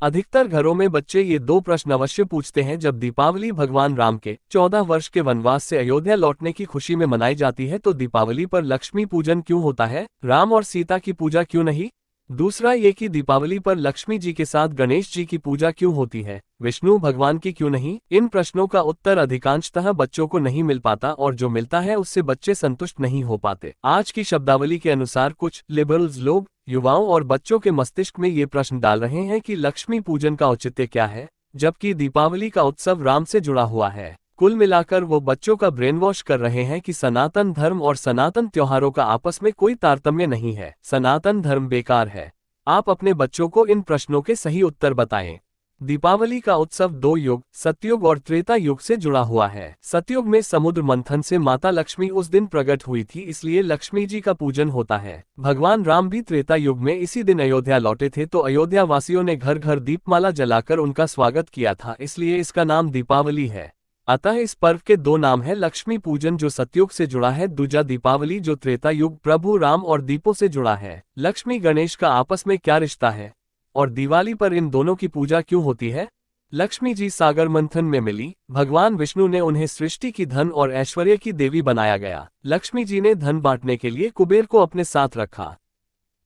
अधिकतर घरों में बच्चे ये दो प्रश्न अवश्य पूछते हैं जब दीपावली भगवान राम के 14 वर्ष के वनवास से अयोध्या लौटने की खुशी में मनाई जाती है तो दीपावली पर लक्ष्मी पूजन क्यों होता है, राम और सीता की पूजा क्यों नहीं। दूसरा ये कि दीपावली पर लक्ष्मी जी के साथ गणेश जी की पूजा क्यों होती है, विष्णु भगवान की क्यों नहीं। इन प्रश्नों का उत्तर अधिकांशतः बच्चों को नहीं मिल पाता और जो मिलता है उससे बच्चे संतुष्ट नहीं हो पाते। आज की शब्दावली के अनुसार कुछ लिबरल्स लोग युवाओं और बच्चों के मस्तिष्क में ये प्रश्न डाल रहे हैं कि लक्ष्मी पूजन का औचित्य क्या है, जबकि दीपावली का उत्सव राम से जुड़ा हुआ है। कुल मिलाकर वो बच्चों का ब्रेन वॉश कर रहे हैं कि सनातन धर्म और सनातन त्योहारों का आपस में कोई तारतम्य नहीं है, सनातन धर्म बेकार है। आप अपने बच्चों को इन प्रश्नों के सही उत्तर बताएं। दीपावली का उत्सव दो युग, सतयुग और त्रेता युग से जुड़ा हुआ है। सतयुग में समुद्र मंथन से माता लक्ष्मी उस दिन प्रकट हुई थी, इसलिए लक्ष्मी जी का पूजन होता है। भगवान राम भी त्रेता युग में इसी दिन अयोध्या लौटे थे तो अयोध्या वासियों ने घर घर दीपमाला जलाकर उनका स्वागत किया था, इसलिए इसका नाम दीपावली है। अतः इस पर्व के दो नाम है, लक्ष्मी पूजन जो सतयुग से जुड़ा है, दूजा दीपावली जो त्रेता युग प्रभु राम और दीपों से जुड़ा है। लक्ष्मी गणेश का आपस में क्या रिश्ता है और दिवाली पर इन दोनों की पूजा क्यों होती है। लक्ष्मी जी सागर मंथन में मिली, भगवान विष्णु ने उन्हें सृष्टि की धन और ऐश्वर्य की देवी बनाया गया। लक्ष्मी जी ने धन बांटने के लिए कुबेर को अपने साथ रखा।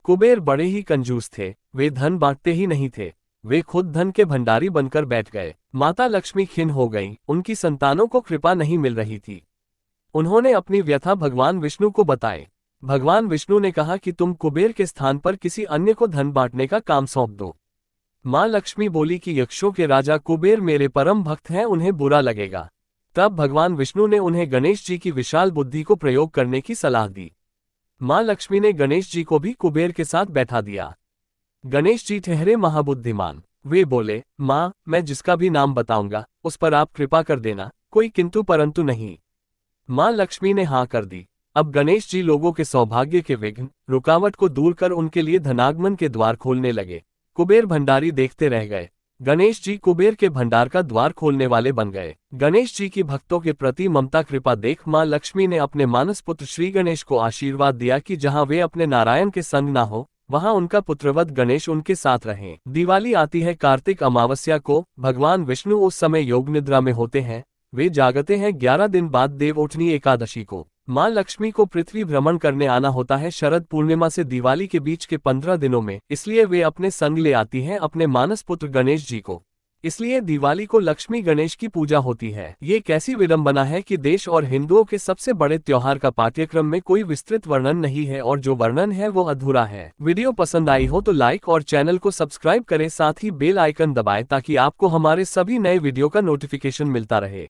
कुबेर बड़े ही कंजूस थे, वे धन बांटते ही नहीं थे, वे खुद धन के भंडारी बनकर बैठ गए। माता लक्ष्मी खिन्न हो गईं, उनकी संतानों को कृपा नहीं मिल रही थी। उन्होंने अपनी व्यथा भगवान विष्णु को बताई। भगवान विष्णु ने कहा कि तुम कुबेर के स्थान पर किसी अन्य को धन बांटने का काम सौंप दो। मां लक्ष्मी बोली कि यक्षों के राजा कुबेर मेरे परम भक्त हैं, उन्हें बुरा लगेगा। तब भगवान विष्णु ने उन्हें गणेश जी की विशाल बुद्धि को प्रयोग करने की सलाह दी। मां लक्ष्मी ने गणेश जी को भी कुबेर के साथ बैठा दिया। गणेश जी ठहरे महाबुद्धिमान, वे बोले, मां मैं जिसका भी नाम बताऊंगा उस पर आप कृपा कर देना, कोई किंतु परंतु नहीं। मां लक्ष्मी ने हाँ कर दी। अब गणेश जी लोगों के सौभाग्य के विघ्न रुकावट को दूर कर उनके लिए धनागमन के द्वार खोलने लगे। कुबेर भंडारी देखते रह गए, गणेश जी कुबेर के भंडार का द्वार खोलने वाले बन गए। गणेश जी की भक्तों के प्रति ममता कृपा देख मां लक्ष्मी ने अपने मानस पुत्र श्री गणेश को आशीर्वाद दिया कि जहां वे अपने नारायण के संग ना हो वहां उनका पुत्रवत गणेश उनके साथ रहें। दिवाली आती है कार्तिक अमावस्या को, भगवान विष्णु उस समय योग निद्रा में होते हैं, वे जागते हैं 11 दिन बाद देवउठनी एकादशी को। मां लक्ष्मी को पृथ्वी भ्रमण करने आना होता है शरद पूर्णिमा से दिवाली के बीच के 15 दिनों में, इसलिए वे अपने संग ले आती हैं अपने मानस पुत्र गणेश जी को। इसलिए दिवाली को लक्ष्मी गणेश की पूजा होती है। ये कैसी विडंबना है कि देश और हिंदुओं के सबसे बड़े त्योहार का पाठ्यक्रम में कोई विस्तृत वर्णन नहीं है और जो वर्णन है वो अधूरा है। वीडियो पसंद आई हो तो लाइक और चैनल को सब्सक्राइब करें, साथ ही बेल आइकन दबाएं ताकि आपको हमारे सभी नए वीडियो का नोटिफिकेशन मिलता रहे।